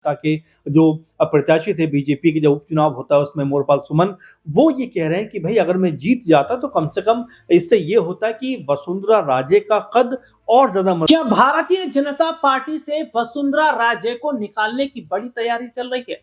ताकि जो प्रत्याशी थे बीजेपी के, जब उपचुनाव होता है उसमें मोरपाल सुमन, वो ये कह रहे हैं कि भाई अगर मैं जीत जाता तो कम से कम इससे ये होता कि वसुंधरा राजे का कद और ज्यादा क्या भारतीय जनता पार्टी से वसुंधरा राजे को निकालने की बड़ी तैयारी चल रही है?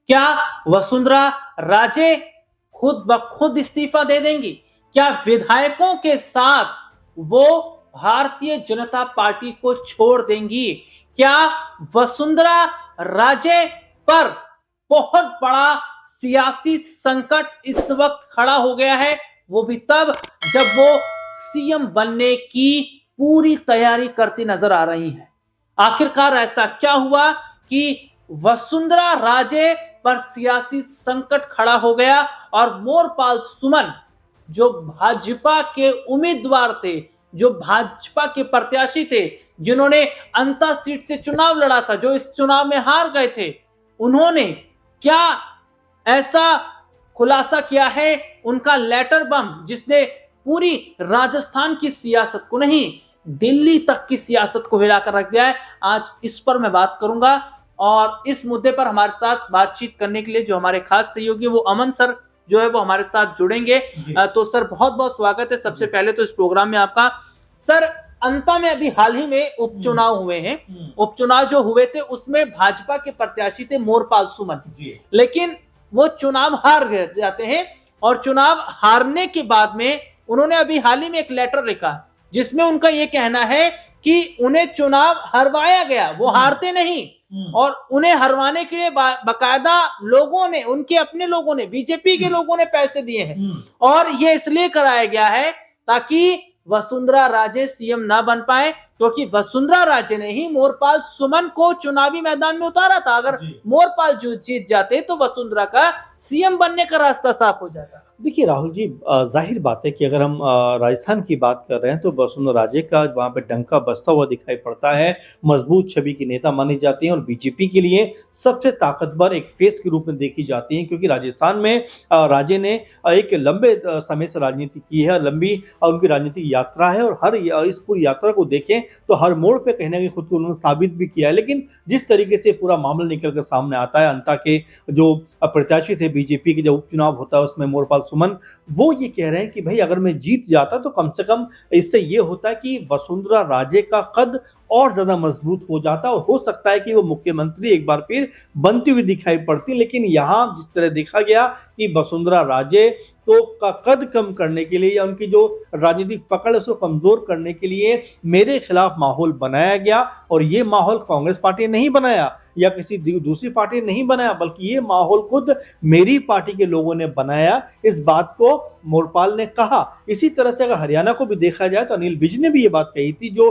क्या वसुंधरा राजे खुद ब खुद इस्तीफा दे देंगी? क्या विधायकों के साथ वो भारतीय जनता पार्टी को छोड़ देंगी? क्या वसुंधरा राजे पर बहुत बड़ा सियासी संकट इस वक्त खड़ा हो गया है, वो भी तब जब वो सीएम बनने की पूरी तैयारी करती नजर आ रही है। आखिरकार ऐसा क्या हुआ कि वसुंधरा राजे पर सियासी संकट खड़ा हो गया और मोरपाल सुमन जो भाजपा के उम्मीदवार थे, जो भाजपा के प्रत्याशी थे, जिन्होंने अंता सीट से चुनाव लड़ा था, जो इस चुनाव में हार गए थे, उन्होंने क्या ऐसा खुलासा किया है? उनका लेटर बम जिसने पूरी राजस्थान की सियासत को नहीं, दिल्ली तक की सियासत को हिलाकर रख दिया है। आज इस पर मैं बात करूंगा और इस मुद्दे पर हमारे साथ बातचीत करने के लिए जो हमारे खास सहयोगी वो अमन सर जो है वो हमारे साथ जुड़ेंगे। तो सर बहुत बहुत स्वागत है सबसे पहले तो इस प्रोग्राम में आपका। सर अंता में अभी हाल ही में उपचुनाव हुए हैं, उपचुनाव जो हुए थे उसमें भाजपा के प्रत्याशी थे मोरपाल सुमन, लेकिन वो चुनाव हार जाते हैं और चुनाव हारने के बाद में उन्होंने अभी हाल ही में एक लेटर लिखा जिसमें उनका यह कहना है कि उन्हें चुनाव हरवाया गया, वो हारते नहीं, और उन्हें हरवाने के लिए बाकायदा लोगों ने, उनके अपने लोगों ने, बीजेपी के लोगों ने पैसे दिए हैं और ये इसलिए कराया गया है ताकि वसुंधरा राजे सीएम ना बन पाए, क्योंकि वसुंधरा राजे ने ही मोरपाल सुमन को चुनावी मैदान में उतारा था। अगर मोरपाल जीत जाते तो वसुंधरा का सीएम बनने का रास्ता साफ हो जाता। देखिए राहुल जी, जाहिर बात है कि अगर हम राजस्थान की बात कर रहे हैं तो वसुंधरा राजे का वहाँ पे डंका बजता हुआ दिखाई पड़ता है, मजबूत छवि की नेता मानी जाती हैं और बीजेपी के लिए सबसे ताकतवर एक फेस के रूप में देखी जाती हैं, क्योंकि राजस्थान में राजे ने एक लंबे समय से राजनीति की है, लंबी उनकी राजनीतिक यात्रा है और हर इस पूरी यात्रा को देखें तो हर मोड़ पर कहीं ना कहीं खुद को उन्होंने साबित भी किया है। लेकिन जिस तरीके से पूरा मामला निकल कर सामने आता है, अंता के जो प्रत्याशी थे बीजेपी के, जब उपचुनाव होता है उसमें मोरपाल सुमन, वो ये कह रहे हैं कि भाई अगर मैं जीत जाता तो कम से कम इससे ये होता कि वसुंधरा राजे का कद और ज्यादा मजबूत हो जाता और हो सकता है कि वो मुख्यमंत्री एक बार फिर बनती हुई दिखाई पड़ती। लेकिन यहां जिस तरह देखा गया कि वसुंधरा राजे तो का कद कम करने के लिए या उनकी जो राजनीतिक पकड़ है उसको कमजोर करने के लिए मेरे खिलाफ माहौल बनाया गया, और ये माहौल कांग्रेस पार्टी ने नहीं बनाया या किसी दूसरी पार्टी ने नहीं बनाया, बल्कि ये माहौल खुद मेरी पार्टी के लोगों ने बनाया। इस बात को मोरपाल ने कहा। इसी तरह से अगर हरियाणा को भी देखा जाए तो अनिल विज ने भी ये बात कही थी, जो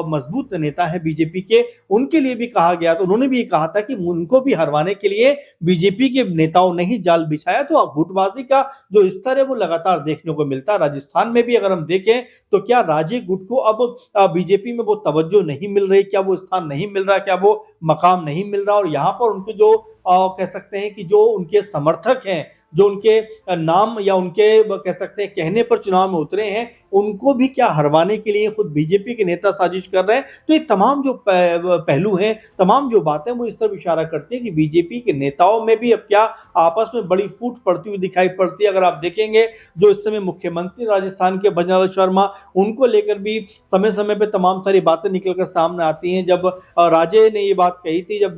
मजबूत नेता है बीजेपी के, उनके लिए भी कहा गया, तो उन्होंने भी कहा था कि उनको भी हरवाने के लिए बीजेपी के नेताओं ने ही जाल बिछाया। तो गुटबाजी का जो स्तर है वो लगातार देखने को मिलता है। राजस्थान में भी अगर हम देखें तो क्या राजे गुट को अब बीजेपी में वो तवज्जो नहीं मिल रही, क्या वो स्थान नहीं मिल रहा, क्या वो मकाम नहीं मिल रहा, और यहाँ पर उनके जो कह सकते हैं कि जो उनके समर्थक हैं, जो उनके नाम या उनके कह सकते हैं कहने पर चुनाव में उतरे हैं, उनको भी क्या हरवाने के लिए खुद बीजेपी के नेता साजिश कर रहे हैं। तो ये तमाम जो पहलू हैं, तमाम जो बातें वो इस तरफ इशारा करती है कि बीजेपी के नेताओं में भी अब क्या आपस में बड़ी फूट पड़ती हुई दिखाई पड़ती है। अगर आप देखेंगे जो इस समय मुख्यमंत्री राजस्थान के भजनलाल शर्मा, उनको लेकर भी समय समय पर तमाम सारी बातें निकलकर सामने आती हैं। जब राजे ने ये बात कही थी, जब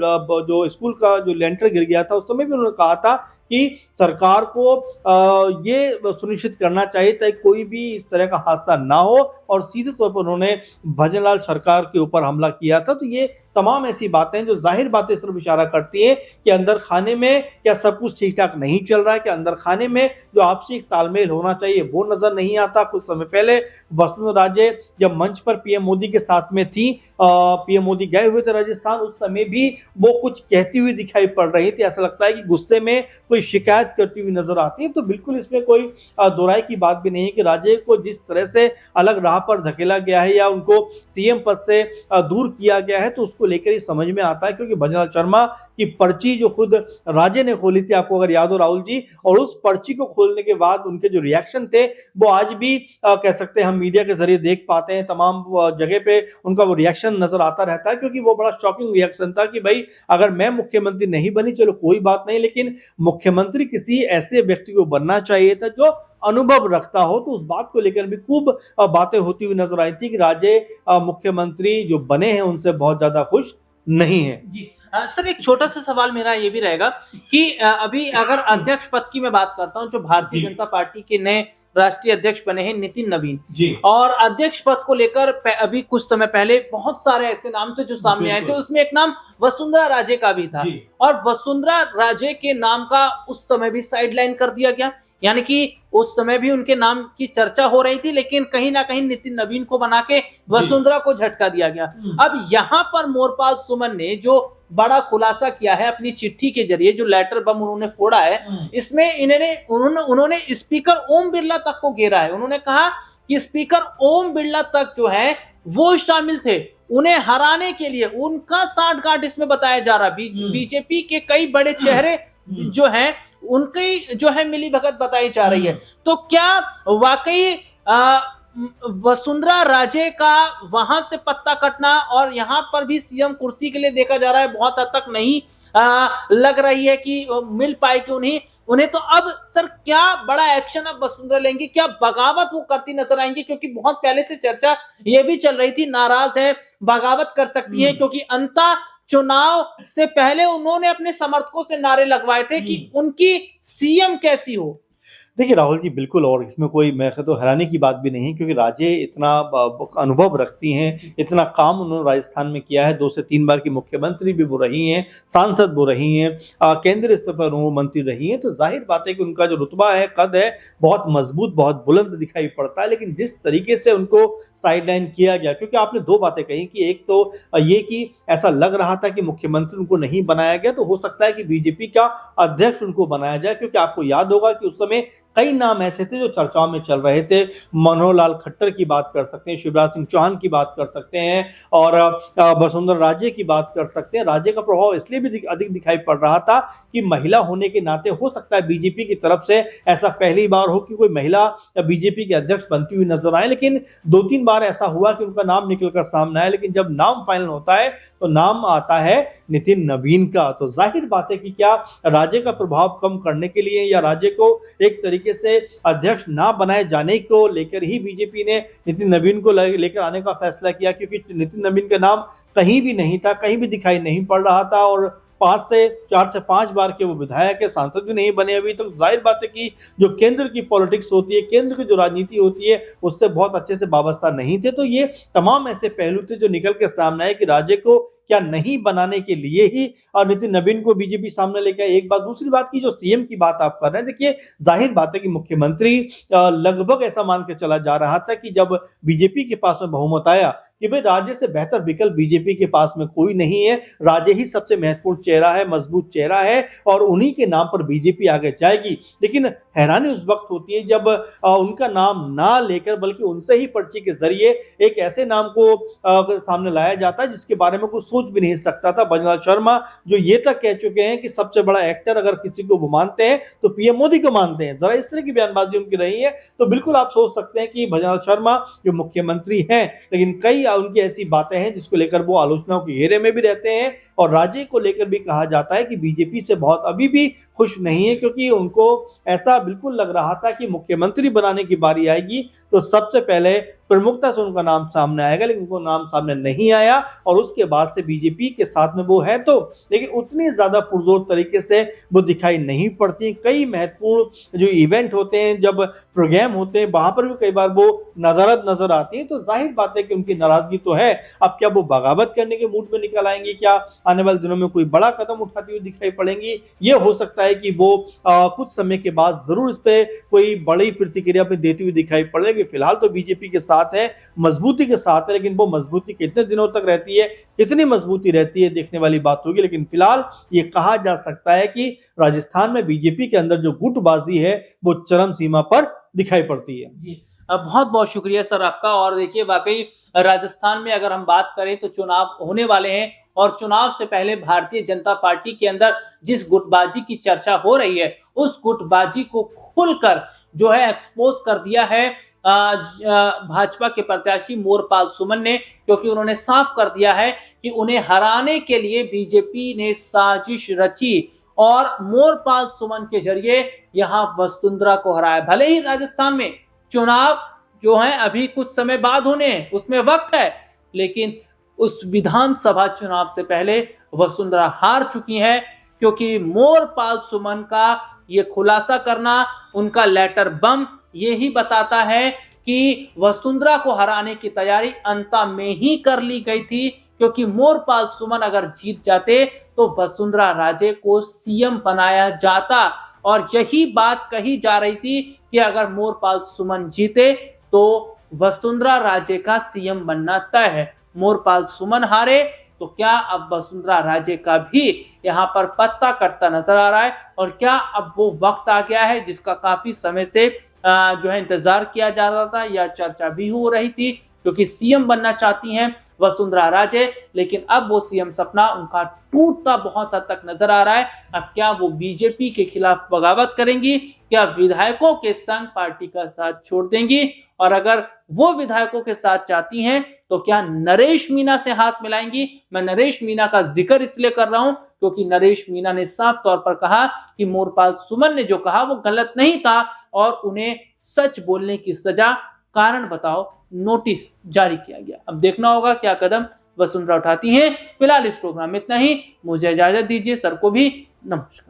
जो स्कूल का जो लेंटर गिर गया था, उस समय भी उन्होंने कहा था कि सरकार को ये सुनिश्चित करना चाहिए ताकि कोई भी इस तरह का हादसा ना हो, और सीधे तौर पर उन्होंने भजनलाल सरकार के ऊपर हमला किया था। तो ये तमाम ऐसी बातें जो जाहिर बातें सिर्फ इशारा करती है कि अंदर खाने में क्या सब कुछ ठीक ठाक नहीं चल रहा है, कि अंदर खाने में जो आपसी एक तालमेल होना चाहिए वो नजर नहीं आता। कुछ समय पहले वसुंधरा राजे जब मंच पर पीएम मोदी के साथ में थी, पीएम मोदी गए हुए थे राजस्थान, उस समय भी वो कुछ कहती हुई दिखाई पड़ रही थी। ऐसा लगता है कि गुस्से में कोई शिकायत करती चलती हुई नजर आती है। तो बिल्कुल इसमें कोई दोहराई की बात भी नहीं है कि राजे को जिस तरह से अलग राह पर धकेला गया है या उनको सीएम पद से दूर किया गया है, तो उसको लेकर ही समझ में आता है। क्योंकि भजनलाल शर्मा की पर्ची जो खुद राजे ने खोली थी, आपको अगर याद हो राहुल जी, और उस पर्ची को खोलने के बाद उनके जो रिएक्शन थे वो आज भी कह सकते हैं हम मीडिया के जरिए देख पाते हैं, तमाम जगह पे उनका वो रिएक्शन नजर आता रहता है। क्योंकि वो बड़ा शॉकिंग रिएक्शन था कि भाई अगर मैं मुख्यमंत्री नहीं बनी चलो कोई बात नहीं, लेकिन मुख्यमंत्री किसी ऐसे व्यक्ति को बनना चाहिए था जो अनुभव रखता हो। तो उस बात को लेकर भी खूब बातें होती हुई नजर आई थी कि राजे मुख्यमंत्री जो बने हैं उनसे बहुत ज्यादा खुश नहीं है। जी सर, एक छोटा सा सवाल मेरा ये भी रहेगा कि अभी अगर अध्यक्ष पद की मैं बात करता हूं, जो भारतीय जनता पार्टी के नए राष्ट्रीय अध्यक्ष बने हैं नितिन नवीन जी, और अध्यक्ष पद को लेकर अभी कुछ समय पहले बहुत सारे ऐसे नाम थे जो सामने आए थे, उसमें एक नाम वसुंधरा राजे का भी था, और वसुंधरा राजे के नाम का उस समय भी साइडलाइन कर दिया गया। यानी कि उस समय भी उनके नाम की चर्चा हो रही थी, लेकिन कहीं ना कहीं नितिन नवीन को बना के वसुंधरा को झटका दिया गया। अब यहाँ पर मोरपाल सुमन ने जो बड़ा खुलासा किया है अपनी चिट्ठी के जरिए, जो लेटर बम उन्होंने फोड़ा है, इसमें उन्होंने स्पीकर ओम बिरला तक को घेरा है। उन्होंने कहा कि स्पीकर ओम बिरला तक जो है वो शामिल थे, उन्हें हराने के लिए उनका साठगांठ इसमें बताया जा रहा। बीजेपी के कई बड़े चेहरे जो हैं उनकी जो है मिली भगत बताई जा रही है। तो क्या वाकई वसुंधरा राजे का वहां से पत्ता कटना और यहां पर भी सीएम कुर्सी के लिए देखा जा रहा है, बहुत हद तक नहीं लग रही है कि मिल पाएगी उन्हें। तो अब सर क्या बड़ा एक्शन अब वसुंधरा लेंगी, क्या बगावत वो करती नजर आएंगी? क्योंकि बहुत पहले से चर्चा ये भी चल रही थी, नाराज है, बगावत कर सकती है, क्योंकि अंता चुनाव से पहले उन्होंने अपने समर्थकों से नारे लगवाए थे कि उनकी सीएम कैसी हो। देखिए राहुल जी, बिल्कुल, और इसमें कोई मैं कहता हूँ हैरानी की बात भी नहीं, क्योंकि राजे इतना अनुभव रखती हैं, इतना काम उन्होंने राजस्थान में किया है। 2 से 3 बार की मुख्यमंत्री भी वो रही हैं, सांसद वो रही हैं, केंद्रीय स्तर पर वो मंत्री रही हैं। तो जाहिर बात है कि उनका जो रुतबा है, कद है, बहुत मजबूत, बहुत बुलंद दिखाई पड़ता है। लेकिन जिस तरीके से उनको साइडलाइन किया गया, क्योंकि आपने 2 बातें कही कि एक तो ये कि ऐसा लग रहा था कि मुख्यमंत्री उनको नहीं बनाया गया, तो हो सकता है कि बीजेपी का अध्यक्ष उनको बनाया जाए। क्योंकि आपको याद होगा कि उस समय कई नाम ऐसे थे जो चर्चाओं में चल रहे थे। मनोहर लाल खट्टर की बात कर सकते हैं, शिवराज सिंह चौहान की बात कर सकते हैं, और वसुंधरा राजे की बात कर सकते हैं। राजे का प्रभाव इसलिए भी अधिक दिखाई पड़ रहा था कि महिला होने के नाते हो सकता है बीजेपी की तरफ से ऐसा पहली बार हो कि कोई महिला बीजेपी के अध्यक्ष बनती हुई नजर आए। लेकिन 2-3 बार ऐसा हुआ कि उनका नाम निकलकर सामने आया, लेकिन जब नाम फाइनल होता है तो नाम आता है नितिन नवीन का। तो जाहिर बात है कि क्या राजे का प्रभाव कम करने के लिए या राजे को एक तरीके से अध्यक्ष ना बनाए जाने को लेकर ही बीजेपी ने नितिन नवीन को लेकर आने का फैसला किया। क्योंकि नितिन नवीन का नाम कहीं भी नहीं था, कहीं भी दिखाई नहीं पड़ रहा था, और 4 से 5 बार के वो विधायक है, सांसद भी नहीं बने अभी। तो जाहिर बात है कि जो केंद्र की पॉलिटिक्स होती है, केंद्र की जो राजनीति होती है, उससे बहुत अच्छे से वाबस्ता नहीं थे। तो ये तमाम ऐसे पहलू थे जो निकल के सामने आए कि राजे को क्या नहीं बनाने के लिए ही और नितिन नवीन को बीजेपी सामने लेकर आए। एक बात, दूसरी बात की जो सीएम की बात आप कर रहे हैं, देखिए जाहिर बात है कि मुख्यमंत्री लगभग ऐसा मान के चला जा रहा था कि जब बीजेपी के पास में बहुमत आया कि भाई राजे से बेहतर विकल्प बीजेपी के पास में कोई नहीं है, राजे ही सबसे महत्वपूर्ण चेहरा है, मजबूत चेहरा है, और उन्हीं के नाम पर बीजेपी आगे जाएगी। लेकिन हैरानी उस वक्त होती है जब उनका नाम ना लेकर बल्कि उनसे ही पर्ची के जरिए एक ऐसे नाम को सामने लाया जाता है जिसके बारे में कोई सोच भी नहीं सकता था। भजनलाल शर्मा जो ये तक कह चुके हैं कि सबसे बड़ा एक्टर अगर किसी को वो मानते हैं तो पीएम मोदी को मानते हैं। जरा इस तरह की बयानबाजी उनकी रही है, तो बिल्कुल आप सोच सकते हैं कि भजनलाल शर्मा जो मुख्यमंत्री हैं, लेकिन कई उनकी ऐसी बातें हैं जिसको लेकर वो आलोचनाओं के घेरे में भी रहते हैं। और राजे को लेकर भी कहा जाता है कि बीजेपी से बहुत अभी भी खुश नहीं है, क्योंकि उनको ऐसा बिल्कुल लग रहा था कि मुख्यमंत्री बनाने की बारी आएगी तो सबसे पहले प्रमुखता से उनका नाम सामने आएगा, लेकिन उनको नाम सामने नहीं आया। और उसके बाद से बीजेपी के साथ में वो है तो, लेकिन उतनी ज्यादा पुरजोर तरीके से वो दिखाई नहीं पड़ती। कई महत्वपूर्ण जो इवेंट होते हैं, जब प्रोग्राम होते हैं, वहां पर भी कई बार वो नजर आती है। तो जाहिर बात है कि उनकी नाराजगी तो है। अब क्या वो बगावत करने के मूड में निकल आएंगे, क्या आने वाले दिनों में कोई बड़ा कदम उठाती हुई दिखाई पड़ेंगी? ये हो सकता है कि वो कुछ समय के बाद जरूर इस पे कोई बड़ी प्रतिक्रिया देती हुई दिखाई पड़ेगी। फिलहाल तो बीजेपी के साथ साथ है, मजबूती के साथ है, लेकिन वो मजबूती कितने दिनों तक रहती है, कितनी मजबूती रहती है, देखने वाली बात होगी। लेकिन फिलहाल ये कहा जा सकता है कि राजस्थान में बीजेपी के अंदर जो गुटबाजी है वो चरम सीमा पर दिखाई पड़ती है। जी, बहुत बहुत शुक्रिया सर आपका। और देखिए, वाकई राजस्थान में अगर हम बात करें तो चुनाव होने वाले हैं, और चुनाव से पहले भारतीय जनता पार्टी के अंदर जिस गुटबाजी की चर्चा हो रही है, उस गुटबाजी को खुलकर जो है एक्सपोज कर दिया है भाजपा के प्रत्याशी मोरपाल सुमन ने, क्योंकि उन्होंने साफ कर दिया है कि उन्हें हराने के लिए बीजेपी ने साजिश रची और मोरपाल सुमन के जरिए यहां वसुंधरा को हराया। भले ही राजस्थान में चुनाव जो है अभी कुछ समय बाद होने हैं, उसमें वक्त है, लेकिन उस विधानसभा चुनाव से पहले वसुंधरा हार चुकी है, क्योंकि मोरपाल सुमन का ये खुलासा करना, उनका लेटर बम ये ही बताता है कि वसुंधरा को हराने की तैयारी अंता में ही कर ली गई थी, क्योंकि मोरपाल सुमन अगर जीत जाते तो वसुंधरा राजे को सीएम बनाया जाता। और यही बात कही जा रही थी कि अगर मोरपाल सुमन जीते तो वसुंधरा राजे का सीएम बनना तय है। मोरपाल सुमन हारे तो क्या अब वसुंधरा राजे का भी यहाँ पर पत्ता कटता नजर आ रहा है, और क्या अब वो वक्त आ गया है जिसका काफी समय से जो है इंतजार किया जा रहा था, या चर्चा भी हो रही थी, क्योंकि सीएम बनना चाहती हैं वसुंधरा राजे, लेकिन अब वो सीएम सपना उनका टूटता बहुत हद तक नजर आ रहा है। अब क्या वो बीजेपी के खिलाफ बगावत करेंगी, क्या विधायकों के संग पार्टी का साथ छोड़ देंगी, और अगर वो विधायकों के साथ चाहती हैं तो क्या नरेश मीना से हाथ मिलाएंगी। मैं नरेश मीना का जिक्र इसलिए कर रहा हूं क्योंकि नरेश मीना ने साफ तौर पर कहा कि मोरपाल सुमन ने जो कहा वो गलत नहीं था, और उन्हें सच बोलने की सजा कारण बताओ नोटिस जारी किया गया। अब देखना होगा क्या कदम वसुंधरा उठाती हैं। फिलहाल इस प्रोग्राम में इतना ही, मुझे इजाजत दीजिए, सर को भी नमस्कार।